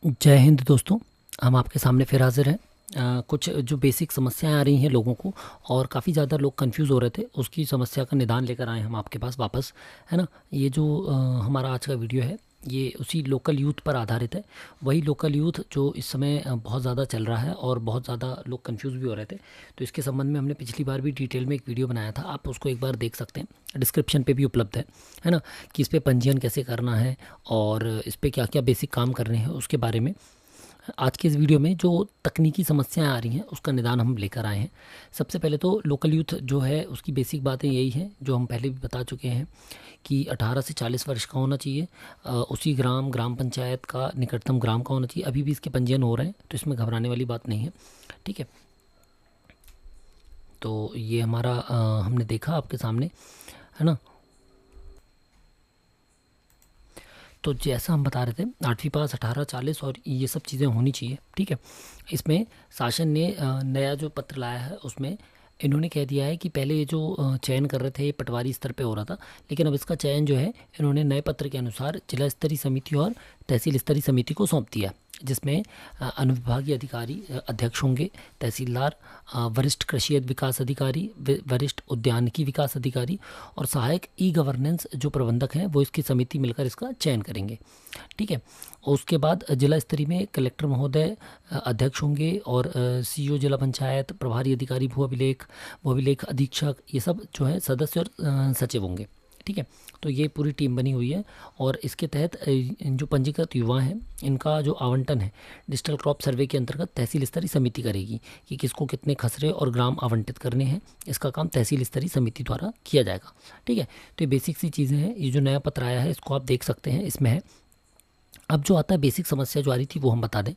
जय हिंद दोस्तों। हम आपके सामने फिर हाजिर हैं। कुछ जो बेसिक समस्याएं आ रही हैं लोगों को और काफ़ी ज़्यादा लोग कंफ्यूज हो रहे थे, उसकी समस्या का निदान लेकर आए हम आपके पास वापस, है ना। ये जो हमारा आज का वीडियो है ये उसी लोकल यूथ पर आधारित है। वही लोकल यूथ जो इस समय बहुत ज़्यादा चल रहा है और बहुत ज़्यादा लोग कंफ्यूज भी हो रहे थे। तो इसके संबंध में हमने पिछली बार भी डिटेल में एक वीडियो बनाया था, आप उसको एक बार देख सकते हैं, डिस्क्रिप्शन पे भी उपलब्ध है ना। कि इस पे पंजीयन कैसे करना है और इस पे क्या क्या बेसिक काम करने हैं उसके बारे में आज के इस वीडियो में जो तकनीकी समस्याएं आ रही हैं उसका निदान हम लेकर आए हैं। सबसे पहले तो लोकल यूथ जो है उसकी बेसिक बातें यही हैं जो हम पहले भी बता चुके हैं कि 18 से 40 वर्ष का होना चाहिए। उसी ग्राम पंचायत का निकटतम ग्राम का होना चाहिए। अभी भी इसके पंजीयन हो रहे हैं तो इसमें घबराने वाली बात नहीं है, ठीक है। तो ये हमारा हमने देखा आपके सामने, है ना। तो जैसा हम बता रहे थे 8वीं पास 18-40 और ये सब चीज़ें होनी चाहिए, ठीक है। इसमें शासन ने नया जो पत्र लाया है उसमें इन्होंने कह दिया है कि पहले ये जो चयन कर रहे थे ये पटवारी स्तर पे हो रहा था, लेकिन अब इसका चयन जो है इन्होंने नए पत्र के अनुसार जिला स्तरीय समिति और तहसील स्तरीय समिति को सौंप दिया, जिसमें अनुविभागीय अधिकारी अध्यक्ष होंगे, तहसीलदार, वरिष्ठ कृषि विकास अधिकारी, वरिष्ठ उद्यानिकी विकास अधिकारी और सहायक ई गवर्नेंस जो प्रबंधक हैं वो इसकी समिति मिलकर इसका चयन करेंगे, ठीक है। और उसके बाद जिला स्तरीय में कलेक्टर महोदय अध्यक्ष होंगे और सीईओ जिला पंचायत, प्रभारी अधिकारी भू अभिलेख अधीक्षक, ये सब जो है सदस्य और सचिव होंगे, ठीक है। तो ये पूरी टीम बनी हुई है और इसके तहत जो पंजीकृत युवा हैं इनका जो आवंटन है डिजिटल क्रॉप सर्वे के अंतर्गत तहसील स्तरीय समिति करेगी कि किसको कितने खसरे और ग्राम आवंटित करने हैं। इसका काम तहसील स्तरीय समिति द्वारा किया जाएगा, ठीक है। तो ये बेसिक सी चीज़ें हैं। ये जो नया पत्र आया है इसको आप देख सकते हैं, इसमें है। अब जो आता है बेसिक समस्या जो आ रही थी वो हम बता दें।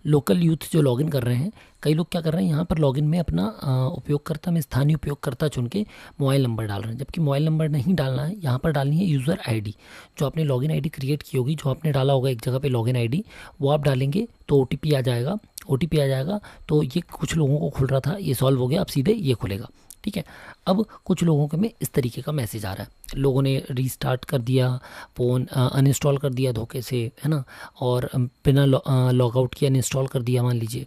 लोकल यूथ जो लॉगिन कर रहे हैं, कई लोग क्या कर रहे हैं यहाँ पर लॉगिन में अपना उपयोगकर्ता में स्थानीय उपयोगकर्ता चुन के मोबाइल नंबर डाल रहे हैं, जबकि मोबाइल नंबर नहीं डालना है। यहाँ पर डालनी है यूज़र आईडी। जो आपने लॉगिन आईडी क्रिएट की होगी, जो आपने डाला होगा एक जगह पे लॉगिन आईडी, वो आप डालेंगे तो ओटीपी आ जाएगा। ओटीपी आ जाएगा तो ये कुछ लोगों को खुल रहा था, ये सॉल्व हो गया, अब सीधे ये खुलेगा, ठीक है। अब कुछ लोगों के में इस तरीके का मैसेज आ रहा है, लोगों ने रीस्टार्ट कर दिया फ़ोन, अनइंस्टॉल कर दिया धोखे से, है ना। और बिना लॉग आउट किया अनइंस्टॉल कर दिया मान लीजिए,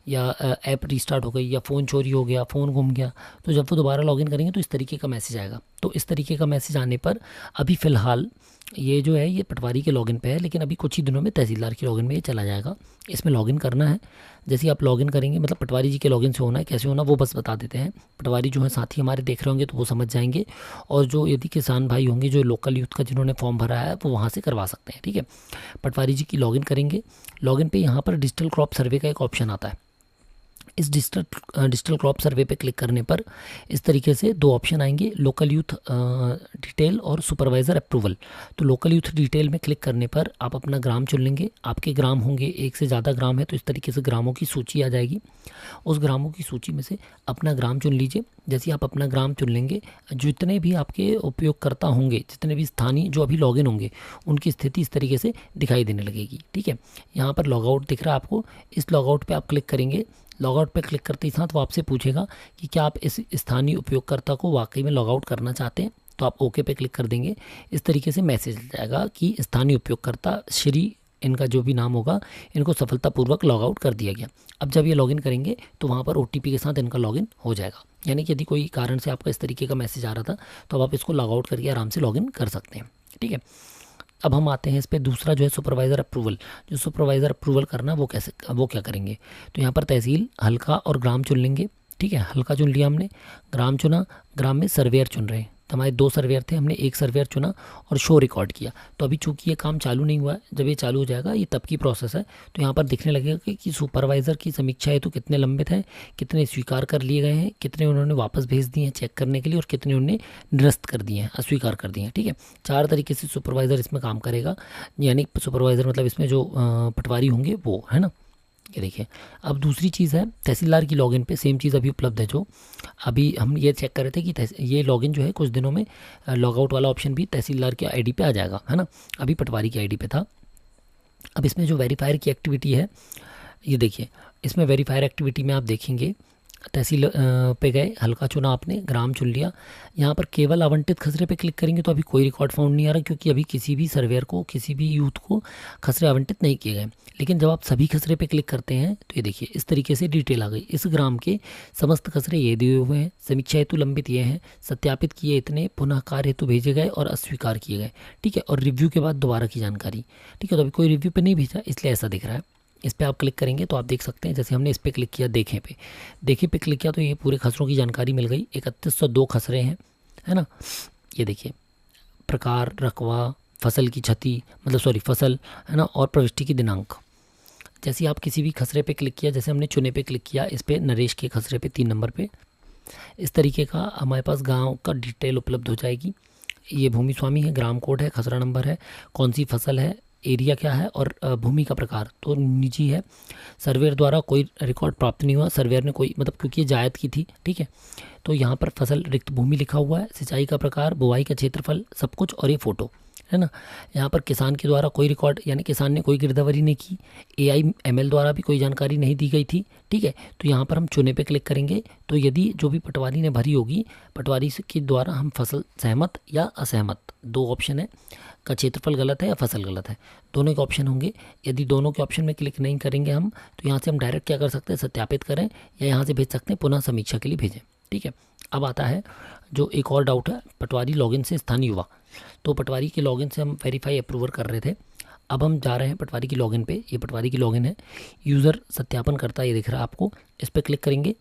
या ऐप रीस्टार्ट हो गई, या फ़ोन चोरी हो गया, फ़ोन गुम गया। तो जब वो दोबारा लॉगिन करेंगे तो इस तरीके का मैसेज आएगा। तो इस तरीके का मैसेज आने पर अभी फ़िलहाल ये जो है ये पटवारी के लॉगिन पे है, लेकिन अभी कुछ ही दिनों में तहसीलदार के लॉगिन में ये चला जाएगा। इसमें लॉगिन करना है, जैसे ही आप लॉगिन करेंगे, मतलब पटवारी जी के लॉगिन से होना है, कैसे होना वो बस बता देते हैं। पटवारी जो है साथी हमारे देख रहे होंगे तो वो समझ जाएंगे, और जो यदि किसान भाई होंगे जो लोकल यूथ का जिन्होंने फॉर्म भरा है वो वहाँ से करवा सकते हैं, ठीक है। पटवारी जी की लॉगिन करेंगे। लॉगिन पे यहाँ पर डिजिटल क्रॉप सर्वे का एक ऑप्शन आता है। इस डिजिटल क्रॉप सर्वे पे क्लिक करने पर इस तरीके से दो ऑप्शन आएंगे, लोकल यूथ डिटेल और सुपरवाइज़र अप्रूवल। तो लोकल यूथ डिटेल में क्लिक करने पर आप अपना ग्राम चुन लेंगे। आपके ग्राम होंगे, एक से ज़्यादा ग्राम है तो इस तरीके से ग्रामों की सूची आ जाएगी। उस ग्रामों की सूची में से अपना ग्राम चुन लीजिए। जैसे ही आप अपना ग्राम चुन लेंगे, जितने भी आपके उपयोगकर्ता होंगे, जितने भी स्थानीय जो अभी लॉगिन होंगे, उनकी स्थिति इस तरीके से दिखाई देने लगेगी, ठीक है। यहाँ पर लॉगआउट दिख रहा है आपको, इस लॉगआउट पे आप क्लिक करेंगे। लॉगआउट पे क्लिक करते ही साथ वो आपसे पूछेगा कि क्या आप इस स्थानीय उपयोगकर्ता को वाकई में लॉगआउट करना चाहते हैं, तो आप ओके पे क्लिक कर देंगे। इस तरीके से मैसेज आ जाएगा कि स्थानीय उपयोगकर्ता श्री, इनका जो भी नाम होगा, इनको सफलतापूर्वक लॉग आउट कर दिया गया। अब जब ये लॉगिन करेंगे तो वहाँ पर ओटीपी के साथ इनका लॉगिन हो जाएगा। यानी कि यदि कोई कारण से आपका इस तरीके का मैसेज आ रहा था तो अब आप इसको लॉग आउट करके आराम से लॉगिन कर सकते हैं, ठीक है। अब हम आते हैं इस पर, दूसरा जो है सुपरवाइज़र अप्रूवल। जो सुपरवाइज़र अप्रूवल करना वो कैसे, वो क्या करेंगे, तो यहाँ पर तहसील, हल्का और ग्राम चुन लेंगे, ठीक है। हल्का चुन लिया हमने, ग्राम चुना, ग्राम में सर्वेयर चुन रहे हैं। तो हमारे दो सर्वेयर थे, हमने एक सर्वेयर चुना और शो रिकॉर्ड किया। तो अभी चूंकि ये काम चालू नहीं हुआ है, जब ये चालू हो जाएगा ये तब की प्रोसेस है। तो यहाँ पर दिखने लगेगा कि सुपरवाइज़र की समीक्षा हेतु कितने लंबित हैं, कितने स्वीकार कर लिए गए हैं, कितने उन्होंने वापस भेज दिए हैं चेक करने के लिए, और कितने उन्होंने निरस्त कर दिए हैं, अस्वीकार कर दिए हैं, ठीक है। 4 तरीके से सुपरवाइज़र इसमें काम करेगा। यानी सुपरवाइज़र मतलब इसमें जो पटवारी होंगे वो, है ना। ये देखिए, अब दूसरी चीज़ है तहसीलदार की लॉगिन पे सेम चीज़ अभी उपलब्ध है। जो अभी हम ये चेक कर रहे थे कि ये लॉगिन जो है कुछ दिनों में लॉग आउट वाला ऑप्शन भी तहसीलदार के आईडी पे आ जाएगा, है ना। अभी पटवारी की आईडी पे था। अब इसमें जो वेरीफायर की एक्टिविटी है, ये देखिए, इसमें वेरीफायर एक्टिविटी में आप देखेंगे तहसील पे गए, हल्का चुना आपने, ग्राम चुन लिया। यहाँ पर केवल आवंटित खसरे पे क्लिक करेंगे तो अभी कोई रिकॉर्ड फाउंड नहीं आ रहा, क्योंकि अभी किसी भी सर्वेयर को, किसी भी यूथ को खसरे आवंटित नहीं किए गए। लेकिन जब आप सभी खसरे पे क्लिक करते हैं तो ये देखिए इस तरीके से डिटेल आ गई। इस ग्राम के समस्त खसरे ये दिए हुए हैं, समीक्षा हेतु लंबित ये हैं, सत्यापित किए इतने, पुनः कार्य हेतु भेजे गए और अस्वीकार किए गए। ठीक है, और रिव्यू के बाद दोबारा की जानकारी। ठीक है, तो अभी कोई रिव्यू पे नहीं भेजा इसलिए ऐसा दिख रहा है। इस पर आप क्लिक करेंगे तो आप देख सकते हैं, जैसे हमने इस पर क्लिक किया देखें पे क्लिक किया तो ये पूरे खसरों की जानकारी मिल गई। 3102 खसरे हैं, है ना। ये देखिए प्रकार, रकबा, फसल की क्षति, मतलब सॉरी फसल, है ना, और प्रविष्टि की दिनांक। जैसे आप किसी भी खसरे पे क्लिक किया, जैसे हमने चुने पे क्लिक किया, इस पे नरेश के खसरे पे 3 नंबर पे, इस तरीके का हमारे पास गांव का डिटेल उपलब्ध हो जाएगी। ये भूमि स्वामी है, ग्राम कोड है, खसरा नंबर है, कौन सी फसल है, एरिया क्या है, और भूमि का प्रकार तो निजी है। सर्वेयर द्वारा कोई रिकॉर्ड प्राप्त नहीं हुआ, सर्वेयर ने कोई, मतलब क्योंकि ये जायद की थी। ठीक है, तो यहाँ पर फसल रिक्त भूमि लिखा हुआ है, सिंचाई का प्रकार, बुवाई का क्षेत्रफल, सब कुछ, और ये फ़ोटो है ना। यहाँ पर किसान के द्वारा कोई रिकॉर्ड, यानी किसान ने कोई गिरदावरी नहीं की, AIML द्वारा भी कोई जानकारी नहीं दी गई थी। ठीक है, तो यहाँ पर हम चुने पे क्लिक करेंगे तो यदि जो भी पटवारी ने भरी होगी, पटवारी के द्वारा हम फसल सहमत या असहमत, 2 ऑप्शन है, का क्षेत्रफल गलत है या फसल गलत है, दोनों के ऑप्शन होंगे। यदि दोनों के ऑप्शन में क्लिक नहीं करेंगे हम, तो यहाँ से हम डायरेक्ट क्या कर सकते हैं, सत्यापित करें, या यहाँ से भेज सकते हैं पुनः समीक्षा के लिए भेजें। ठीक है, अब आता है जो एक और डाउट है, पटवारी लॉगिन से स्थानीय युवा। तो पटवारी के लॉगिन से हम वेरीफाई अप्रूवर कर रहे थे, अब हम जा रहे हैं पटवारी की लॉगिन पे। ये पटवारी की लॉगिन है, यूज़र सत्यापन करता है, ये दिख रहा है आपको। इस पर क्लिक करेंगे,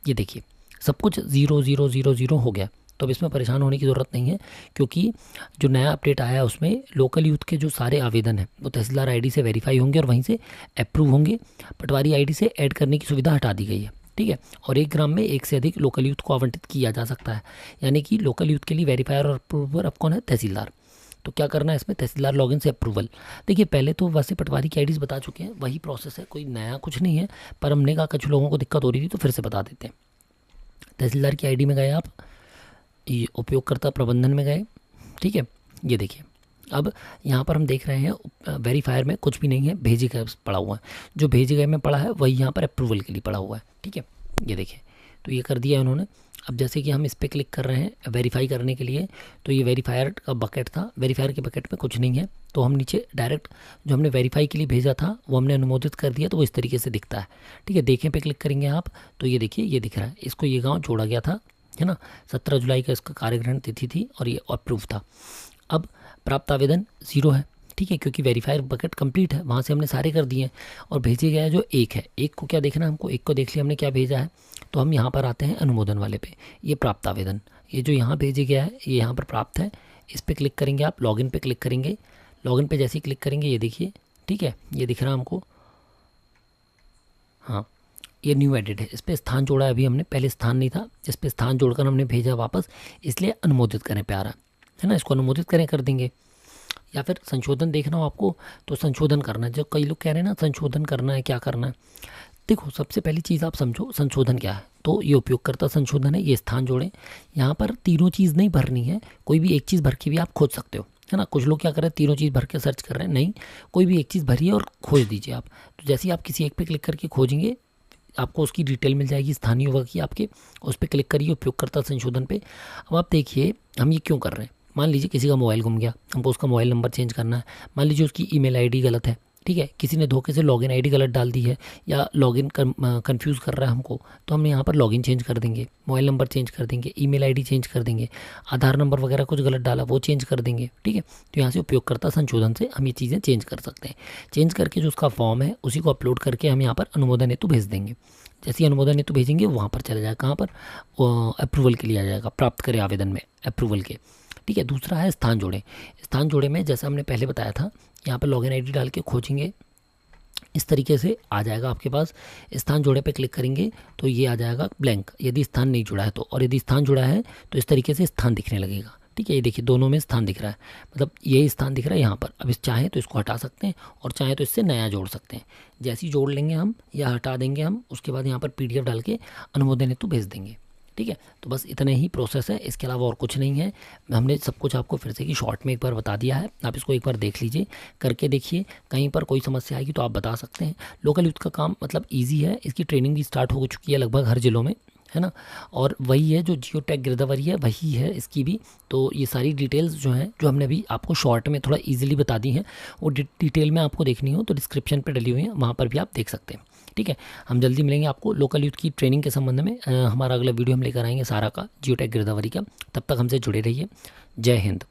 ये देखिए सब कुछ 0000 हो गया। तो अब इसमें परेशान होने की ज़रूरत नहीं है, क्योंकि जो नया अपडेट आया है उसमें लोकल यूथ के जो सारे आवेदन हैं वो तहसीलदार आईडी से वेरीफाई होंगे और वहीं से अप्रूव होंगे। पटवारी आईडी से ऐड करने की सुविधा हटा दी गई है। ठीक है, और एक ग्राम में एक से अधिक लोकल यूथ को आवंटित किया जा सकता है, यानी कि लोकल यूथ के लिए वेरीफायर और अप्रूवर अब कौन है, तहसीलदार। तो क्या करना है इसमें, तहसीलदार लॉगिन से अप्रूवल। देखिए पहले तो वैसे पटवारी की आईडीज़ बता चुके हैं, वही प्रोसेस है, कोई नया कुछ नहीं है, पर हमने कहा कुछ लोगों को दिक्कत हो रही थी तो फिर से बता देते हैं। तहसीलदार की आईडी में गए आप, ये उपयोगकर्ता प्रबंधन में गए। ठीक है, ये देखिए अब यहाँ पर हम देख रहे हैं वेरीफायर में कुछ भी नहीं है, भेजे गए पड़ा हुआ है, जो भेजे गए में पड़ा है वही यहाँ पर अप्रूवल के लिए पड़ा हुआ है। ठीक है, ये देखिए तो ये कर दिया है उन्होंने। अब जैसे कि हम इस पर क्लिक कर रहे हैं वेरीफाई करने के लिए, तो ये वेरीफायर का बकेट था, वेरीफायर के बकेट में कुछ नहीं है, तो हम नीचे डायरेक्ट जो हमने वेरीफाई के लिए भेजा था वो हमने अनुमोदित कर दिया, तो वो इस तरीके से दिखता है। ठीक है, देखें पे क्लिक करेंगे आप तो ये देखिए ये दिख रहा है, इसको ये गाँव जोड़ा गया था, है ना। 17 जुलाई का इसका कार्यग्रहण तिथि थी और ये अप्रूव था। अब प्राप्त आवेदन 0 है। ठीक है, क्योंकि वेरीफायर बकेट कंप्लीट है, वहाँ से हमने सारे कर दिए हैं। और भेजे गया जो एक है, एक को क्या देखना है हमको, एक को देख लिया हमने क्या भेजा है, तो हम यहाँ पर आते हैं अनुमोदन वाले पे। ये प्राप्त आवेदन, ये जो यहाँ भेजे गया है ये यहाँ पर प्राप्त है, इस पर क्लिक करेंगे आप, लॉगिन पे क्लिक करेंगे। लॉगिन पे जैसे ही क्लिक करेंगे ये देखिए, ठीक है, ये दिख रहा है हमको, हाँ ये न्यू एडिट है, इस पर स्थान जोड़ा है अभी हमने, पहले स्थान नहीं था, इस पर स्थान जोड़कर हमने भेजा वापस, इसलिए अनुमोदित करें पे आ रहा है ना, इसको अनुमोदित करें कर देंगे। या फिर संशोधन देखना हो आपको तो संशोधन करना है, जो कई लोग कह रहे हैं ना संशोधन करना है, क्या करना है, देखो सबसे पहली चीज़ आप समझो संशोधन क्या है। तो ये उपयोगकर्ता संशोधन है, ये स्थान जोड़ें, यहाँ पर तीनों चीज़ नहीं भरनी है, कोई भी एक चीज़ भर के भी आप खोज सकते हो, है ना। कुछ लोग क्या कर रहे हैं तीनों चीज़ भर के सर्च कर रहे हैं, नहीं, कोई भी एक चीज़ भरिए और खोज दीजिए आप। तो जैसे ही आप किसी एक पे क्लिक करके खोजेंगे आपको उसकी डिटेल मिल जाएगी स्थानीय युवा की आपके, उस पर क्लिक करिए उपयोगकर्ता संशोधन पे। अब आप देखिए हम ये क्यों कर रहे हैं, मान लीजिए किसी का मोबाइल गुम गया, हमको उसका मोबाइल नंबर चेंज करना है, मान लीजिए उसकी ईमेल आईडी गलत है, ठीक है, किसी ने धोखे से लॉगिन आईडी गलत डाल दी है या लॉगिन कंफ्यूज कर रहा है हमको, तो हम यहाँ पर लॉगिन चेंज कर देंगे, मोबाइल नंबर चेंज कर देंगे, ईमेल आईडी चेंज कर देंगे, आधार नंबर वगैरह कुछ गलत डाला वो चेंज कर देंगे। ठीक है, तो यहाँ से उपयोगकर्ता संशोधन से हम ये चीज़ें चेंज कर सकते हैं। चेंज करके जो उसका फॉर्म है उसी को अपलोड करके हम यहाँ पर अनुमोदन हेतु भेज देंगे। जैसे ही अनुमोदन हेतु भेजेंगे वहाँ पर चला जाएगा, कहाँ पर अप्रूवल के लिए आ जाएगा, प्राप्त करें आवेदन में अप्रूवल के। ठीक है, दूसरा है स्थान जोड़े। स्थान जोड़े में जैसा हमने पहले बताया था, यहाँ पर लॉगिन आईडी डाल के खोजेंगे, इस तरीके से आ जाएगा आपके पास। स्थान जोड़े पे क्लिक करेंगे तो ये आ जाएगा ब्लैंक, यदि स्थान नहीं जुड़ा है तो, और यदि स्थान जुड़ा है तो इस तरीके से स्थान दिखने लगेगा। ठीक है, ये देखिए दोनों में स्थान दिख रहा है, मतलब यही स्थान दिख रहा है यहाँ पर। अब इस चाहें तो इसको हटा सकते हैं और चाहें तो इससे नया जोड़ सकते हैं। जैसे ही जोड़ लेंगे हम या हटा देंगे हम, उसके बाद यहाँ पर PDF डाल के अनुमोदन हेतु भेज देंगे। ठीक है। तो बस इतना ही प्रोसेस है, इसके अलावा और कुछ नहीं है। हमने सब कुछ आपको फिर से कि शॉर्ट में एक बार बता दिया है, आप इसको एक बार देख लीजिए, करके देखिए, कहीं पर कोई समस्या आएगी तो आप बता सकते हैं। लोकल यूथ का काम मतलब ईजी है, इसकी ट्रेनिंग भी स्टार्ट हो चुकी है लगभग हर ज़िलों में, है ना। और वही है जो जियो टैग गिरदावरी है, वही है इसकी भी। तो ये सारी डिटेल्स जो हैं, जो हमने अभी आपको शॉर्ट में थोड़ा ईजिली बता दी हैं, वो डिटेल में आपको देखनी हो तो डिस्क्रिप्शन पर डली हुई है, वहाँ पर भी आप देख सकते हैं। ठीक है, हम जल्दी मिलेंगे आपको लोकल यूथ की ट्रेनिंग के संबंध में। हमारा अगला वीडियो हम लेकर आएंगे सारा का, जियो टैग गिरदावरी का। तब तक हमसे जुड़े रहिए। जय हिंद।